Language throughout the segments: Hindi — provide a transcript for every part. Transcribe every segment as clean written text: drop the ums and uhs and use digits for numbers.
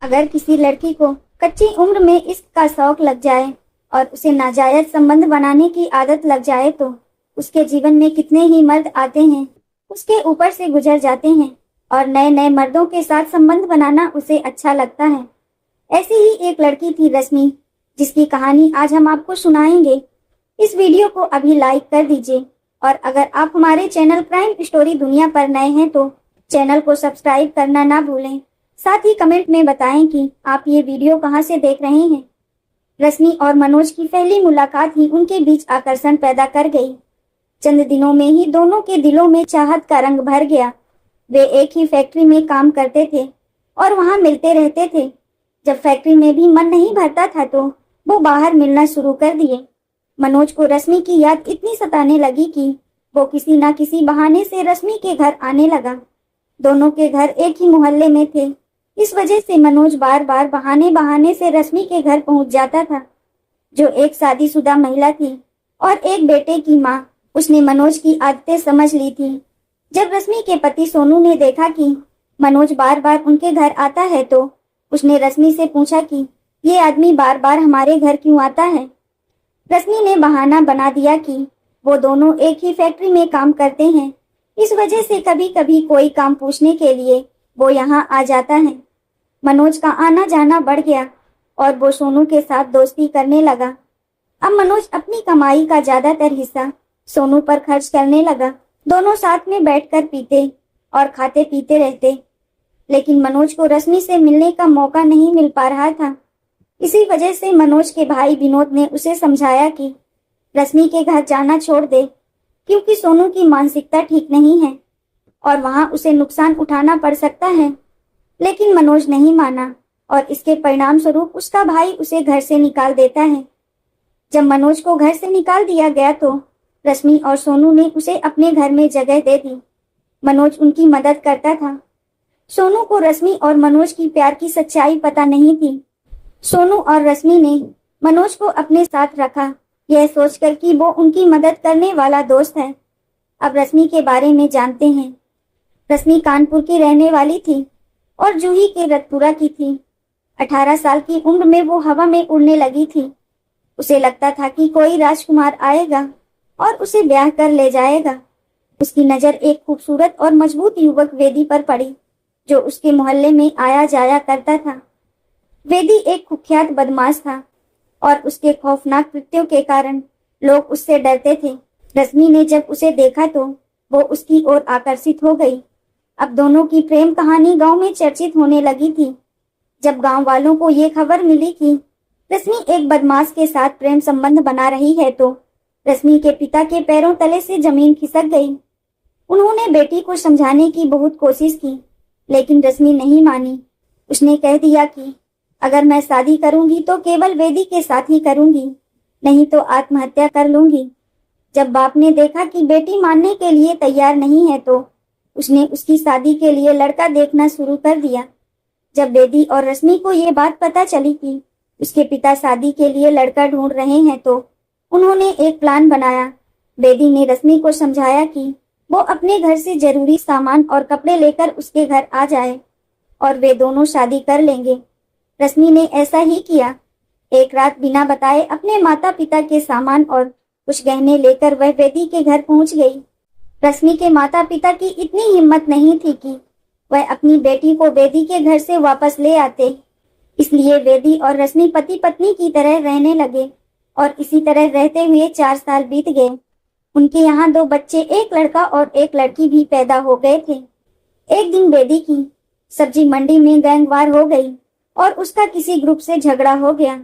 अगर किसी लड़की को कच्ची उम्र में इश्क का शौक लग जाए और उसे नाजायज संबंध बनाने की आदत लग जाए तो उसके जीवन में कितने ही मर्द आते हैं, उसके ऊपर से गुजर जाते हैं और नए नए मर्दों के साथ संबंध बनाना उसे अच्छा लगता है। ऐसी ही एक लड़की थी रश्मि, जिसकी कहानी आज हम आपको सुनाएंगे। इस वीडियो को अभी लाइक कर दीजिए और अगर आप हमारे चैनल क्राइम स्टोरी दुनिया पर नए हैं तो चैनल को सब्सक्राइब करना ना भूलें। साथ ही कमेंट में बताएं कि आप ये वीडियो कहां से देख रहे हैं। रश्मि और मनोज की पहली मुलाकात ही उनके बीच आकर्षण पैदा कर गई। चंद दिनों में ही दोनों के दिलों में चाहत का रंग भर गया। वे एक ही फैक्ट्री में काम करते थे और वहां मिलते रहते थे। जब फैक्ट्री में भी मन नहीं भरता था तो वो बाहर मिलना शुरू कर दिए। मनोज को रश्मि की याद इतनी सताने लगी कि वो किसी न किसी बहाने से रश्मि के घर आने लगा। दोनों के घर एक ही मोहल्ले में थे, इस वजह से मनोज बार बार बहाने बहाने से रश्मि के घर पहुंच जाता था, जो एक शादीशुदा महिला थी और एक बेटे की माँ। उसने मनोज की आदतें समझ ली थी। जब रश्मि के पति सोनू ने देखा कि मनोज बार बार उनके घर आता है तो उसने रश्मि से पूछा कि ये आदमी बार बार हमारे घर क्यों आता है। रश्मि ने बहाना बना दिया कि वो दोनों एक ही फैक्ट्री में काम करते हैं, इस वजह से कभी कभी कोई काम पूछने के लिए वो यहाँ आ जाता है। मनोज का आना जाना बढ़ गया और वो सोनू के साथ दोस्ती करने लगा। अब मनोज अपनी कमाई का ज्यादातर हिस्सा सोनू पर खर्च करने लगा। दोनों साथ में बैठकर पीते और खाते पीते रहते, लेकिन मनोज को रश्मि से मिलने का मौका नहीं मिल पा रहा था। इसी वजह से मनोज के भाई विनोद ने उसे समझाया कि रश्मि के घर जाना छोड़ दे, क्योंकि सोनू की मानसिकता ठीक नहीं है और वहां उसे नुकसान उठाना पड़ सकता है। लेकिन मनोज नहीं माना और इसके परिणाम स्वरूप उसका भाई उसे घर से निकाल देता है। जब मनोज को घर से निकाल दिया गया तो रश्मि और सोनू ने उसे अपने घर में जगह दे दी। मनोज उनकी मदद करता था। सोनू को रश्मि और मनोज की प्यार की सच्चाई पता नहीं थी। सोनू और रश्मि ने मनोज को अपने साथ रखा, यह सोचकर कि वो उनकी मदद करने वाला दोस्त है। अब रश्मि के बारे में जानते हैं। रश्मि कानपुर की रहने वाली थी और जूही के रतपुरा की थी। 18 साल की उम्र में वो हवा में उड़ने लगी थी। उसे लगता था कि कोई राजकुमार आएगा और उसे ब्याह कर ले जाएगा। उसकी नजर एक खूबसूरत और मजबूत युवक वेदी पर पड़ी, जो उसके मोहल्ले में आया जाया करता था। वेदी एक कुख्यात बदमाश था और उसके खौफनाक कृत्यों के कारण लोग उससे डरते थे। रश्मि ने जब उसे देखा तो वो उसकी ओर आकर्षित हो गई। अब दोनों की प्रेम कहानी गांव में चर्चित होने लगी थी। जब गांव वालों को ये खबर मिली कि रश्मि एक बदमाश के साथ प्रेम संबंध बना रही है तो रश्मि के पिता के पैरों तले से जमीन खिसक गई। उन्होंने बेटी को समझाने की बहुत कोशिश की, लेकिन रश्मि नहीं मानी। उसने कह दिया कि अगर मैं शादी करूंगी तो केवल वेदी के साथ ही करूंगी, नहीं तो आत्महत्या कर लूंगी। जब बाप ने देखा कि बेटी मानने के लिए तैयार नहीं है तो उसने उसकी शादी के लिए लड़का देखना शुरू कर दिया। जब वेदी और रश्मि को ये बात पता चली कि उसके पिता शादी के लिए लड़का ढूंढ रहे हैं तो उन्होंने एक प्लान बनाया। वेदी ने रश्मि को समझाया कि वो अपने घर से जरूरी सामान और कपड़े लेकर उसके घर आ जाए और वे दोनों शादी कर लेंगे। रश्मि ने ऐसा ही किया। एक रात बिना बताए अपने माता पिता के सामान और कुछ गहने लेकर वह वेदी के घर पहुंच गई। रश्मि के माता पिता की इतनी हिम्मत नहीं थी कि वह अपनी बेटी को वेदी के घर से वापस ले आते, इसलिए वेदी और रश्मि पति पत्नी की तरह रहने लगे और इसी तरह रहते हुए 4 साल बीत गए। उनके यहाँ 2 बच्चे, एक लड़का और एक लड़की भी पैदा हो गए थे। एक दिन वेदी की सब्जी मंडी में गैंगवार हो गई और उसका किसी ग्रुप से झगड़ा हो गया।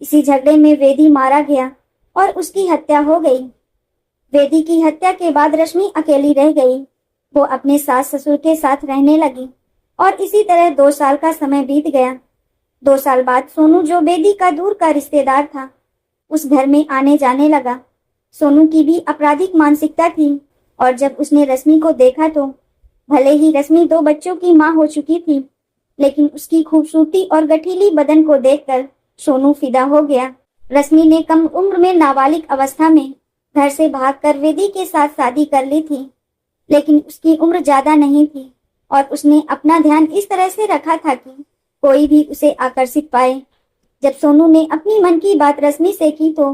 इसी झगड़े में वेदी मारा गया और उसकी हत्या हो गई। वेदी की हत्या के बाद रश्मि अकेली रह गई। वो अपने सास ससुर के साथ रहने लगी और इसी तरह 2 साल का समय बीत गया। 2 साल बाद सोनू, जो वेदी का दूर का रिश्तेदार था, उस घर में आने जाने लगा। सोनू की भी आपराधिक मानसिकता थी और जब उसने रश्मि को देखा तो भले ही रश्मि 2 बच्चों की मां हो चुकी थी, लेकिन उसकी खूबसूरती और गठीली बदन को देखकर सोनू फिदा हो गया। रश्मि ने कम उम्र में नाबालिग अवस्था में घर से भागकर वेदी के साथ शादी कर ली थी, लेकिन उसकी उम्र ज्यादा नहीं थी और उसने अपना ध्यान इस तरह से रखा था कि कोई भी उसे आकर्षित पाए। जब सोनू ने अपनी मन की बात रश्मि से की तो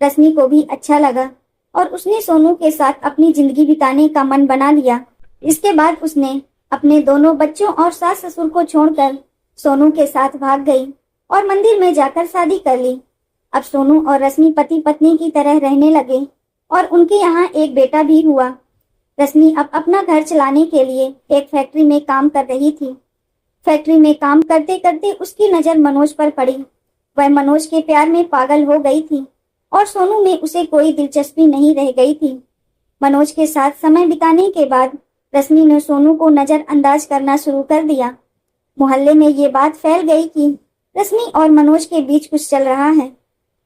रश्मि को भी अच्छा लगा और उसने सोनू के साथ अपनी जिंदगी बिताने का मन बना लिया। इसके बाद उसने अपने दोनों बच्चों और सास ससुर को छोड़कर सोनू के साथ भाग गई और मंदिर में जाकर शादी कर ली। अब सोनू और रश्मि पति पत्नी की तरह रहने लगे और उनके यहाँ एक बेटा भी हुआ। रश्मि अब अपना घर चलाने के लिए एक फैक्ट्री में काम कर रही थी। फैक्ट्री में काम करते करते उसकी नजर मनोज पर पड़ी। वह मनोज के प्यार में पागल हो गई थी और सोनू में उसे कोई दिलचस्पी नहीं रह गई थी। मनोज के साथ समय बिताने के बाद रश्मि ने सोनू को नजरअंदाज करना शुरू कर दिया। मोहल्ले में ये बात फैल गई कि रश्मि और मनोज के बीच कुछ चल रहा है।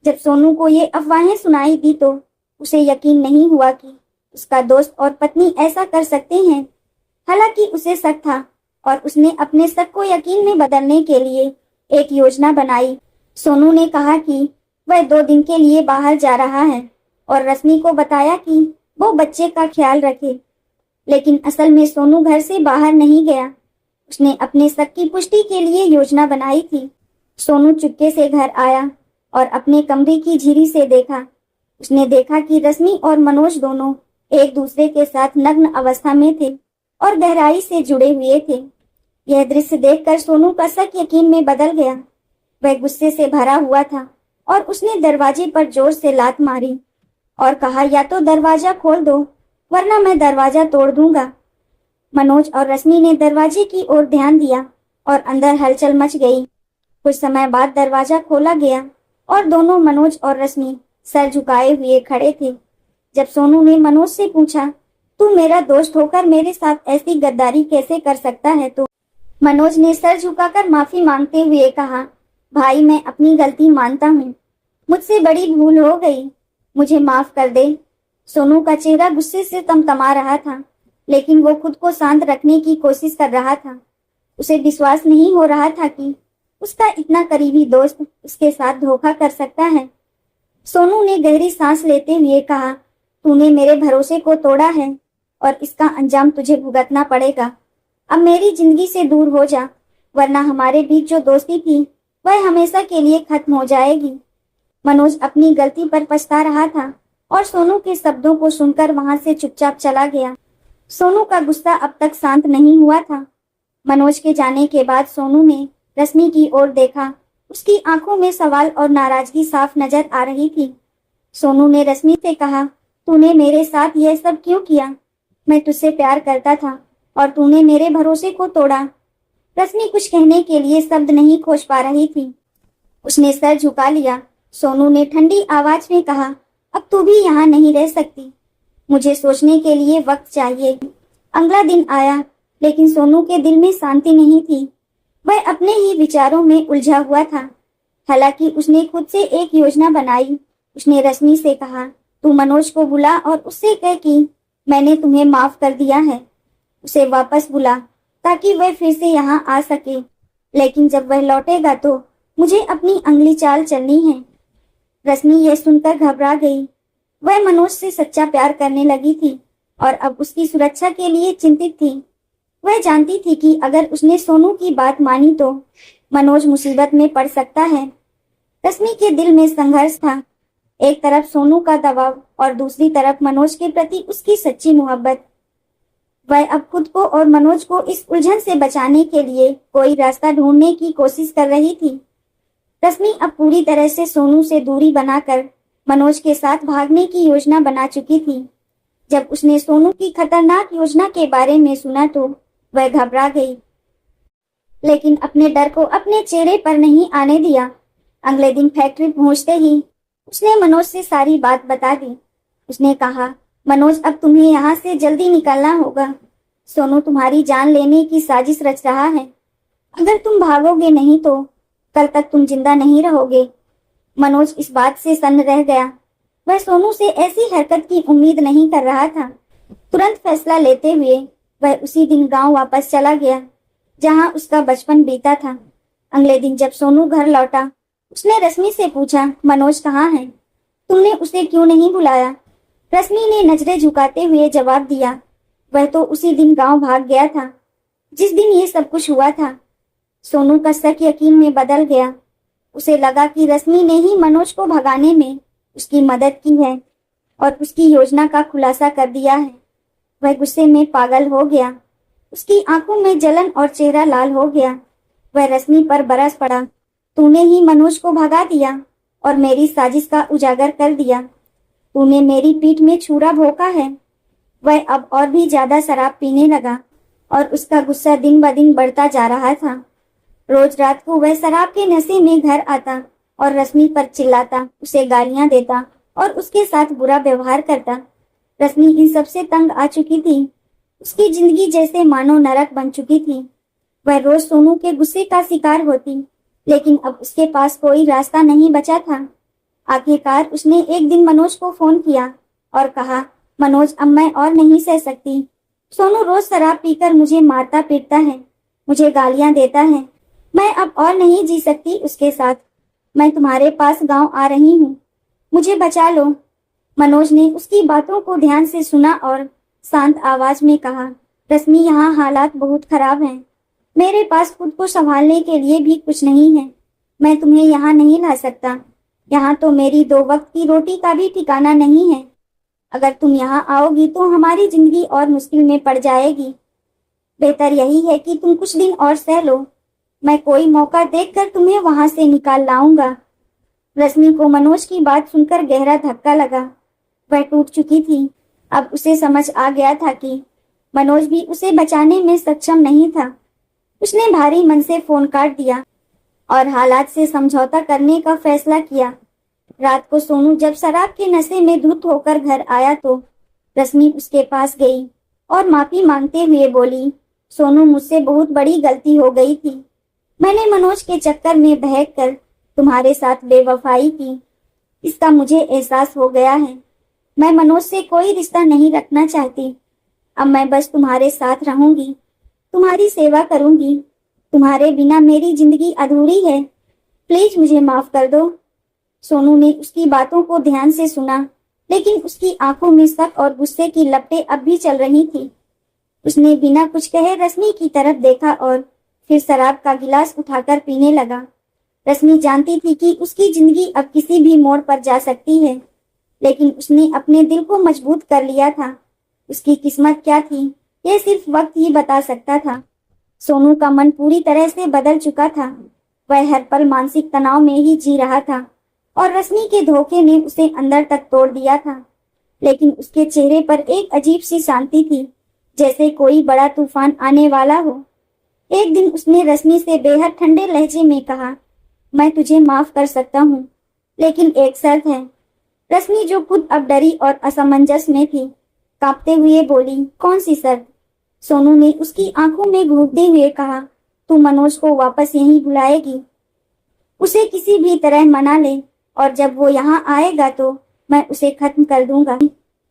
जब सोनू को ये अफवाहें सुनाई दी तो उसे यकीन नहीं हुआ कि उसका दोस्त और पत्नी ऐसा कर सकते हैं। हालांकि उसे शक था और उसने अपने शक को यकीन में बदलने के लिए एक योजना बनाई। सोनू ने कहा कि वह 2 दिन के लिए बाहर जा रहा है और रश्मि को बताया कि वो बच्चे का ख्याल रखे। लेकिन असल में सोनू घर से बाहर नहीं गया। उसने अपने शक की पुष्टि के लिए योजना बनाई थी। सोनू चुपके से घर आया और अपने कमरे की झिरी से देखा। उसने देखा कि रश्मि और मनोज दोनों एक दूसरे के साथ नग्न अवस्था में थे और गहराई से जुड़े हुए थे। यह दृश्य देखकर सोनू का शक यकीन में बदल गया। वह गुस्से से भरा हुआ था और उसने दरवाजे पर जोर से लात मारी और कहा, या तो दरवाजा खोल दो वरना मैं दरवाजा तोड़ दूंगा। मनोज और रश्मि ने दरवाजे की ओर ध्यान दिया और अंदर हलचल मच गई। कुछ समय बाद दरवाजा खोला गया और दोनों मनोज और रश्मि सर झुकाए हुए खड़े थे। जब सोनू ने मनोज से पूछा, तू मेरा दोस्त होकर मेरे साथ ऐसी गद्दारी कैसे कर सकता है, तो मनोज ने सर झुकाकर माफी मांगते हुए कहा, भाई मैं अपनी गलती मानता हूँ, मुझसे बड़ी भूल हो गई, मुझे माफ कर दे। सोनू का चेहरा गुस्से से तमतमा रहा था, लेकिन वो खुद को शांत रखने की कोशिश कर रहा था। उसे विश्वास नहीं हो रहा था कि उसका इतना करीबी दोस्त उसके साथ धोखा कर सकता है। सोनू ने गहरी सांस लेते हुए कहा, तूने मेरे भरोसे को तोड़ा है और इसका अंजाम तुझे भुगतना पड़ेगा। अब मेरी जिंदगी से दूर हो जा, वरना हमारे बीच जो दोस्ती थी वह हमेशा के लिए खत्म हो जाएगी। मनोज अपनी गलती पर पछता रहा था और सोनू के शब्दों को सुनकर वहां से चुपचाप चला गया। सोनू का गुस्सा अब तक शांत नहीं हुआ था। मनोज के जाने के बाद सोनू ने रश्मि की ओर देखा। उसकी आंखों में सवाल और नाराजगी साफ नजर आ रही थी। सोनू ने रश्मि से कहा, तूने मेरे साथ यह सब क्यों किया? मैं तुझसे प्यार करता था और तूने मेरे भरोसे को तोड़ा। रश्मि कुछ कहने के लिए शब्द नहीं खोज पा रही थी। उसने सर झुका लिया। सोनू ने ठंडी आवाज में कहा, अब तू भी यहाँ नहीं रह सकती, मुझे सोचने के लिए वक्त चाहिए। अगला दिन आया, लेकिन सोनू के दिल में शांति नहीं थी। वह अपने ही विचारों में उलझा हुआ था। हालांकि उसने खुद से एक योजना बनाई। उसने रश्मि से कहा, तू मनोज को बुला और उससे कह कि मैंने तुम्हें माफ कर दिया है। उसे वापस बुला ताकि वह फिर से यहाँ आ सके, लेकिन जब वह लौटेगा तो मुझे अपनी अगली चाल चलनी है। रश्मि यह सुनकर घबरा गई। वह मनोज से सच्चा प्यार करने लगी थी और अब उसकी सुरक्षा के लिए चिंतित थी। वह जानती थी कि अगर उसने सोनू की बात मानी तो मनोज मुसीबत में पड़ सकता है। रश्मि के दिल में संघर्ष था, एक तरफ सोनू का दबाव और दूसरी तरफ मनोज के प्रति उसकी सच्ची मोहब्बत। वह अब खुद को और मनोज को इस उलझन से बचाने के लिए कोई रास्ता ढूंढने की कोशिश कर रही थी। रश्मि अब पूरी तरह से सोनू से दूरी बनाकर मनोज के साथ भागने की योजना बना चुकी थी। जब उसने सोनू की खतरनाक योजना के बारे में सुना तो वह घबरा गई, लेकिन अपने डर को अपने चेहरे पर नहीं आने दिया। अगले दिन फैक्ट्री पहुंचते ही उसने मनोज से सारी बात बता दी। उसने कहा, मनोज अब तुम्हें यहाँ से जल्दी निकलना होगा। सोनू तुम्हारी जान लेने की साजिश रच रहा है। अगर तुम भागोगे नहीं तो कल तक तुम जिंदा नहीं रहोगे। मनोज इस बात से सन्न रह गया। वह सोनू से ऐसी हरकत की उम्मीद नहीं कर रहा था। तुरंत फैसला लेते हुए वह उसी दिन गांव वापस चला गया जहां उसका बचपन बीता था। अगले दिन जब सोनू घर लौटा, उसने रश्मि से पूछा, मनोज कहाँ है? तुमने उसे क्यों नहीं बुलाया? रश्मि ने नजरें झुकाते हुए जवाब दिया, वह तो उसी दिन गांव भाग गया था जिस दिन ये सब कुछ हुआ था। सोनू का शक यकीन में बदल गया। उसे लगा कि रश्मि ने ही मनोज को भगाने में उसकी मदद की है और उसकी योजना का खुलासा कर दिया है। वह गुस्से में पागल हो गया। उसकी आंखों में जलन और चेहरा लाल हो गया। वह रश्मि पर बरस पड़ा। तूने ही मनोज को भगा दिया और मेरी साजिश का उजागर कर दिया। तूने मेरी पीठ में छुरा भोंका है। वह अब और भी ज्यादा शराब पीने लगा और उसका गुस्सा दिन ब दिन बढ़ता जा रहा था। रोज रात को वह शराब के नशे में घर आता और रश्मि पर चिल्लाता, उसे गालियां देता और उसके साथ बुरा व्यवहार करता। रश्मि इन सब से तंग आ चुकी थी। उसकी जिंदगी जैसे मानो नरक बन चुकी थी। वह रोज सोनू के गुस्से का शिकार होती, लेकिन अब उसके पास कोई रास्ता नहीं बचा था। आखिरकार उसने एक दिन मनोज को फोन किया और कहा, मनोज, अब मैं और नहीं सह सकती। सोनू रोज शराब पीकर मुझे मारता पीटता है, मुझे गालियां देता है। मैं अब और नहीं जी सकती उसके साथ। मैं तुम्हारे पास गांव आ रही हूँ, मुझे बचा लो। मनोज ने उसकी बातों को ध्यान से सुना और शांत आवाज में कहा, रश्मि, यहाँ हालात बहुत खराब हैं। मेरे पास खुद को संभालने के लिए भी कुछ नहीं है। मैं तुम्हें यहाँ नहीं ला सकता। यहाँ तो मेरी 2 वक्त की रोटी का भी ठिकाना नहीं है। अगर तुम यहाँ आओगी तो हमारी जिंदगी और मुश्किल में पड़ जाएगी। बेहतर यही है कि तुम कुछ दिन और सह लो। मैं कोई मौका देखकर तुम्हें वहां से निकाल लाऊंगा। रश्मि को मनोज की बात सुनकर गहरा धक्का लगा। वह टूट चुकी थी। अब उसे समझ आ गया था कि मनोज भी उसे बचाने में सक्षम नहीं था। उसने भारी मन से फोन काट दिया और हालात से समझौता करने का फैसला किया। रात को सोनू जब शराब के नशे में धुत होकर घर आया तो रश्मि उसके पास गई और माफी मांगते हुए बोली, सोनू, मुझसे बहुत बड़ी गलती हो गई थी। मैंने मनोज के चक्कर में बहक कर तुम्हारे साथ बेवफाई की। इसका मुझे एहसास हो गया है। मैं मनोज से कोई रिश्ता नहीं रखना चाहती। अब मैं बस तुम्हारे साथ रहूंगी, तुम्हारी सेवा करूंगी। तुम्हारे बिना मेरी जिंदगी अधूरी है। प्लीज मुझे माफ कर दो। सोनू ने उसकी बातों को ध्यान से सुना, लेकिन उसकी आंखों में शक और गुस्से की लपटें अब भी चल रही थी। उसने बिना कुछ कहे रश्मि की तरफ देखा और फिर शराब का गिलास उठाकर पीने लगा। रश्मि जानती थी कि उसकी जिंदगी अब किसी भी मोड़ पर जा सकती है, लेकिन उसने अपने दिल को मजबूत कर लिया था। उसकी किस्मत क्या थी, यह सिर्फ वक्त ही बता सकता था। सोनू का मन पूरी तरह से बदल चुका था। वह हर पल मानसिक तनाव में ही जी रहा था और रश्मि के धोखे ने उसे अंदर तक तोड़ दिया था। लेकिन उसके चेहरे पर एक अजीब सी शांति थी, जैसे कोई बड़ा तूफान आने वाला हो। एक दिन उसने रश्मि से बेहद ठंडे लहजे में कहा, मैं तुझे माफ कर सकता हूँ, लेकिन एक शर्त है। रश्मि, जो खुद अब डरी और असमंजस में थी, कांपते हुए बोली, कौन सी शर्त? सोनू ने उसकी आंखों में घूरते हुए कहा, तू मनोज को वापस यहीं बुलाएगी। उसे किसी भी तरह मना ले और जब वो यहाँ आएगा तो मैं उसे खत्म कर दूंगा।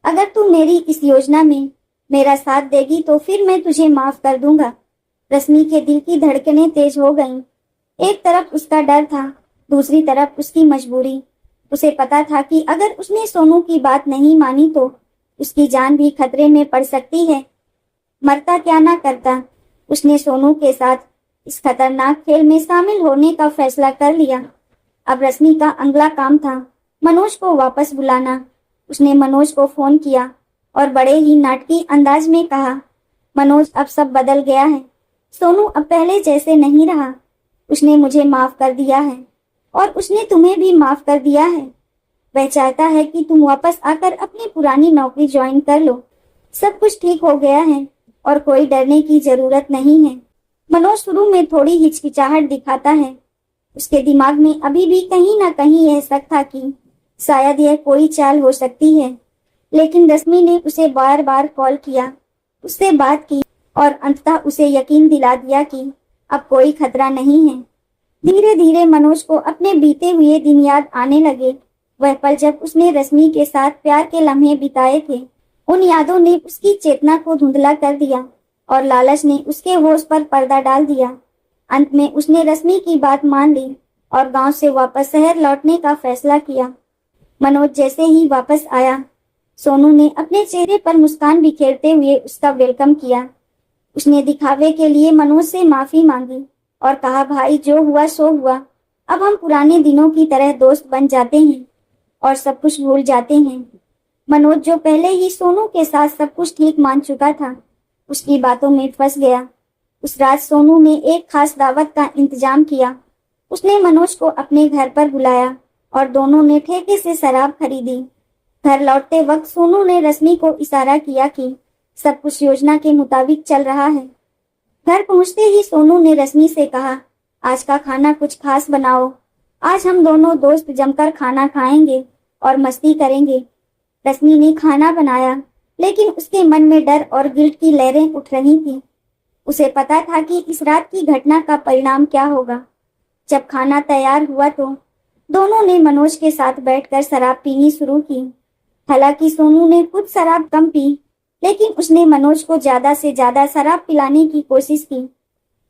अगर तू मेरी इस योजना में मेरा साथ देगी तो फिर मैं तुझे माफ कर दूंगा। रश्मि के दिल की धड़कनें तेज हो गईं। एक तरफ उसका डर था, दूसरी तरफ उसकी मजबूरी। उसे पता था कि अगर उसने सोनू की बात नहीं मानी तो उसकी जान भी खतरे में पड़ सकती है। मरता क्या ना करता, उसने सोनू के साथ इस खतरनाक खेल में शामिल होने का फैसला कर लिया। अब रश्मि का अगला काम था मनोज को वापस बुलाना। उसने मनोज को फोन किया और बड़े ही नाटकीय अंदाज में कहा, मनोज, अब सब बदल गया है। सोनू अब पहले जैसे नहीं रहा। उसने मुझे माफ कर दिया है और उसने तुम्हें भी माफ कर दिया है। वह चाहता है कि तुम वापस आकर अपनी पुरानी नौकरी ज्वाइन कर लो। सब कुछ ठीक हो गया है और कोई डरने की जरूरत नहीं है। मनोज शुरू में थोड़ी हिचकिचाहट दिखाता है। उसके दिमाग में अभी भी कहीं ना कहीं यह शक था कि शायद यह कोई चाल हो सकती है, लेकिन रश्मि ने उसे बार बार कॉल किया, उससे बात की और अंततः उसे यकीन दिला दिया कि अब कोई खतरा नहीं है। धीरे धीरे मनोज को अपने बीते हुए दिन याद आने लगे। वह पल जब उसने रश्मि के साथ प्यार के लम्हे बिताए थे। उन यादों ने उसकी चेतना को धुंधला कर दिया और लालच ने उसके होश पर पर्दा डाल दिया। अंत में उसने रश्मि की बात मान ली और गांव से वापस शहर लौटने का फैसला किया। मनोज जैसे ही वापस आया, सोनू ने अपने चेहरे पर मुस्कान बिखेरते हुए उसका वेलकम किया। उसने दिखावे के लिए मनोज से माफी मांगी और कहा, भाई जो हुआ सो हुआ, अब हम पुराने दिनों की तरह दोस्त बन जाते हैं और सब कुछ भूल जाते हैं। मनोज जो पहले ही सोनू के साथ सब कुछ ठीक मान चुका था, उसकी बातों में फंस गया। उस रात सोनू ने एक खास दावत का इंतजाम किया। उसने मनोज को अपने घर पर बुलाया और दोनों ने ठेके से शराब खरीदी। घर लौटते वक्त सोनू ने रश्मि को इशारा किया कि सब कुछ योजना के मुताबिक चल रहा है। घर पहुंचते ही सोनू ने रश्मि से कहा, आज का खाना कुछ खास बनाओ, आज हम दोनों दोस्त जमकर खाना खाएंगे और मस्ती करेंगे। रश्मि ने खाना बनाया, लेकिन उसके मन में डर और गिल्ट की लहरें उठ रही थी। उसे पता था कि इस रात की घटना का परिणाम क्या होगा। जब खाना तैयार हुआ तो दोनों ने मनोज के साथ बैठकर शराब पीनी शुरू की। हालांकि सोनू ने खुद शराब कम पी, लेकिन उसने मनोज को ज्यादा से ज्यादा शराब पिलाने की कोशिश की।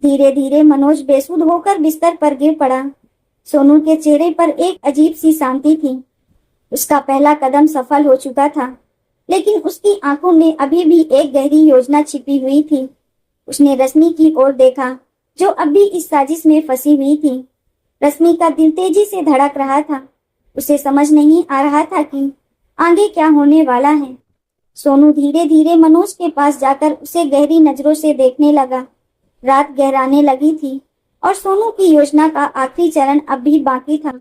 धीरे धीरे मनोज बेसुध होकर बिस्तर पर गिर पड़ा। सोनू के चेहरे पर एक अजीब सी शांति थी। उसका पहला कदम सफल हो चुका था, लेकिन उसकी आंखों में अभी भी एक गहरी योजना छिपी हुई थी। उसने रश्मि की ओर देखा, जो अब भी इस साजिश में फंसी हुई थी। रश्मि का दिल तेजी से धड़क रहा था। उसे समझ नहीं आ रहा था कि आगे क्या होने वाला है। सोनू धीरे धीरे मनोज के पास जाकर उसे गहरी नजरों से देखने लगा। रात गहराने लगी थी और सोनू की योजना का आखिरी चरण अब भी बाकी था।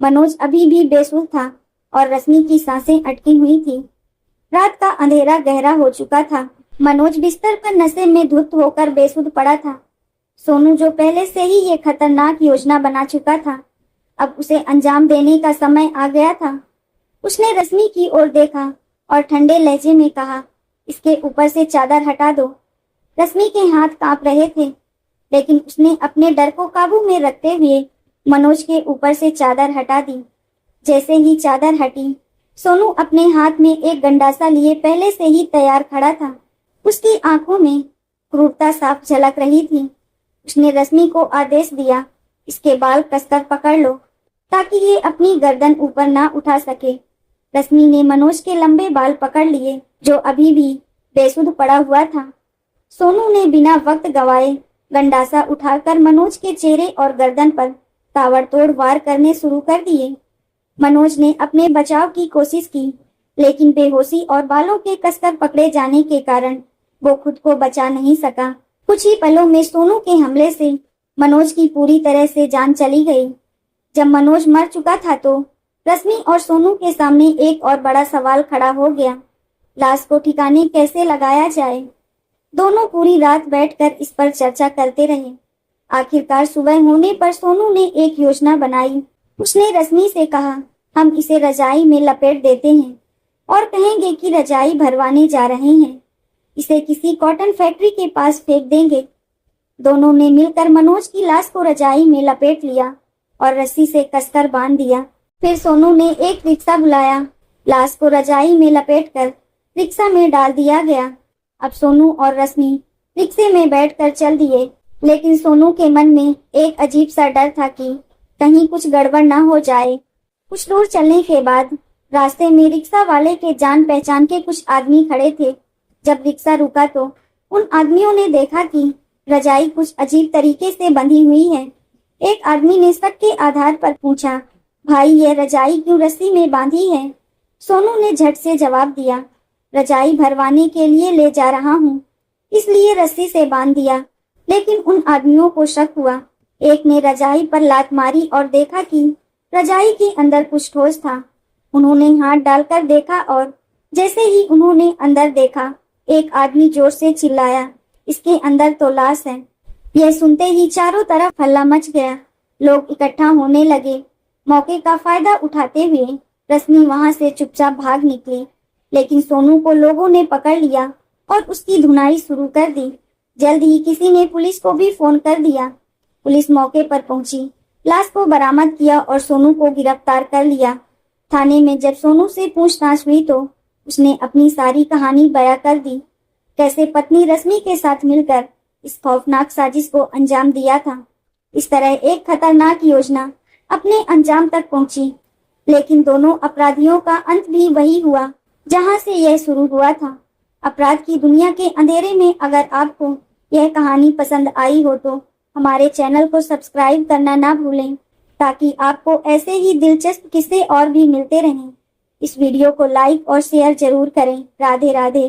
मनोज अभी भी बेसुध था और रश्मि की सांसें अटकी हुई थी। रात का अंधेरा गहरा हो चुका था। मनोज बिस्तर पर नशे में धुत होकर बेसुध पड़ा था। सोनू जो पहले से ही ये खतरनाक योजना बना चुका था, अब उसे अंजाम देने का समय आ गया था। उसने रश्मि की ओर देखा और ठंडे लहजे में कहा, इसके ऊपर से चादर हटा दो। रश्मि के हाथ कांप रहे थे, लेकिन उसने अपने डर को काबू में रखते हुए मनोज के ऊपर से चादर हटा दी। जैसे ही चादर हटी, सोनू अपने हाथ में एक गंडासा लिए पहले से ही तैयार खड़ा था। उसकी आंखों में क्रूरता साफ झलक रही थी। उसने रश्मि को आदेश दिया, इसके बाल कसकर पकड़ लो ताकि ये अपनी गर्दन ऊपर ना उठा सके। रश्मि ने मनोज के लंबे बाल पकड़ लिए, जो अभी भी बेसुध पड़ा हुआ था। सोनू ने बिना वक्त गवाए गंडासा उठाकर मनोज के चेहरे और गर्दन पर ताबड़तोड़ वार करने शुरू कर दिए। मनोज ने अपने बचाव की कोशिश की, लेकिन बेहोशी और बालों के कसकर पकड़े जाने के कारण वो खुद को बचा नहीं सका। कुछ ही पलों में सोनू के हमले से मनोज की पूरी तरह से जान चली गई। जब मनोज मर चुका था तो रश्मि और सोनू के सामने एक और बड़ा सवाल खड़ा हो गया, लाश को ठिकाने कैसे लगाया जाए। दोनों पूरी रात बैठकर इस पर चर्चा करते रहे। आखिरकार सुबह होने पर सोनू ने एक योजना बनाई। उसने रश्मि से कहा, हम इसे रजाई में लपेट देते हैं और कहेंगे कि रजाई भरवाने जा रहे हैं। इसे किसी कॉटन फैक्ट्री के पास फेंक देंगे। दोनों ने मिलकर मनोज की लाश को रजाई में लपेट लिया और रस्सी से कसकर बांध दिया। फिर सोनू ने एक रिक्शा बुलाया। लाश को रजाई में लपेटकर रिक्शा में डाल दिया गया। अब सोनू और रश्मि रिक्शे में बैठकर चल दिए, लेकिन सोनू के मन में एक अजीब सा डर था कि कहीं कुछ गड़बड़ ना हो जाए। कुछ दूर चलने के बाद रास्ते में रिक्शा वाले के जान पहचान के कुछ आदमी खड़े थे। जब रिक्शा रुका तो उन आदमियों ने देखा कि रजाई कुछ अजीब तरीके से बंधी हुई है। एक आदमी ने शक के आधार पर पूछा, भाई ये रजाई क्यों रस्सी में बांधी है? सोनू ने झट से जवाब दिया, रजाई भरवाने के लिए ले जा रहा हूँ, इसलिए रस्सी से बांध दिया। लेकिन उन आदमियों को शक हुआ। एक ने रजाई पर लात मारी और देखा कि रजाई के अंदर कुछ ठोस था। उन्होंने हाथ डालकर देखा और जैसे ही उन्होंने अंदर देखा, एक आदमी जोर से चिल्लाया, इसके अंदर तो लाश है। यह सुनते ही चारों तरफ हल्ला मच गया। लोग इकट्ठा होने लगे। मौके का फायदा उठाते हुए रश्मि वहां से चुपचाप भाग निकली, लेकिन सोनू को लोगों ने पकड़ लिया और उसकी धुनाई शुरू कर दी। जल्द ही किसी ने पुलिस को भी फोन कर दिया। पुलिस मौके पर पहुंची, लाश को बरामद किया और सोनू को गिरफ्तार कर लिया। थाने में जब सोनू से पूछताछ हुई तो उसने अपनी सारी कहानी बयां कर दी, कैसे पत्नी रश्मि के साथ मिलकर इस खौफनाक साजिश को अंजाम दिया था। इस तरह एक खतरनाक योजना अपने अंजाम तक पहुंची, लेकिन दोनों अपराधियों का अंत भी वही हुआ जहां से यह शुरू हुआ था। अपराध की दुनिया के अंधेरे में अगर आपको यह कहानी पसंद आई हो तो हमारे चैनल को सब्सक्राइब करना ना भूलें ताकि आपको ऐसे ही दिलचस्प किस्से और भी मिलते रहें। इस वीडियो को लाइक और शेयर जरूर करें। राधे राधे।